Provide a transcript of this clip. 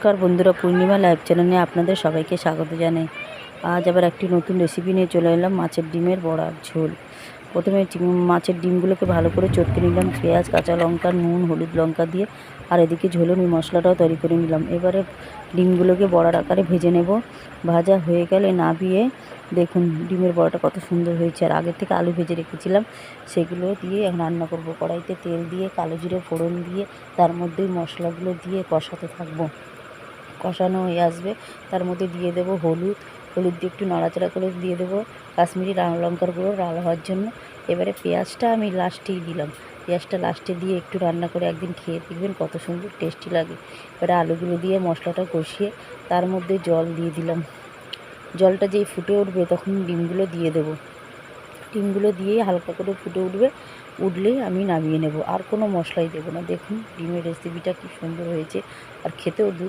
নমস্কার বন্ধুরা, পূর্ণিমা লাইভ চ্যানেলে আপনাদের সবাইকে স্বাগত জানাই। আজ আবার একটি নতুন রেসিপি নিয়ে চলে এলাম, মাছের ডিমের বড়ার ঝোল। প্রথমে মাছের ডিমগুলোকে ভালো করে চটকে নিলাম, পেঁয়াজ, কাঁচা লঙ্কা, নুন, হলুদ, লঙ্কা দিয়ে। আর এদিকে ঝোলের মশলাটাও তৈরি করে নিলাম। এবারে ডিমগুলোকে বড়ার আকারে ভেজে নেব। ভাজা হয়ে গেলে নামিয়ে দেখুন ডিমের বড়াটা কত সুন্দর হয়েছে। আর আগের থেকে আলু ভেজে রেখেছিলাম, সেগুলো দিয়ে এখন রান্না করব। কড়াইতে তেল দিয়ে কালো জিরে ফোড়ন দিয়ে তার মধ্যে মশলাগুলো দিয়ে কষাতে থাকবো। কষানো হয়ে আসবে, তার মধ্যে দিয়ে দেবো হলুদ দিয়ে একটু নাড়াচাড়া করে দিয়ে দেবো কাশ্মীরি লঙ্কার গুঁড়ো লাল হওয়ার জন্য। এবারে পেঁয়াজটা আমি লাস্টেই দিলাম। পেঁয়াজটা লাস্টে দিয়ে একটু রান্না করে একদিন খেয়ে দেখবেন কত সুন্দর টেস্টি লাগে। এবারে আলুগুলো দিয়ে মশলাটা কষিয়ে তার মধ্যে জল দিয়ে দিলাম। জলটা যেই ফুটে উঠবে তখন ডিমগুলো দিয়ে দেবো। ডিমগুলো দিয়ে হালকা করে ফুটে উঠলেই আমি নামিয়ে নেব। আর কোনো মশলাই দেবো না। দেখুন ডিমের রেসিপিটা কি সুন্দর হয়েছে, আর খেতেও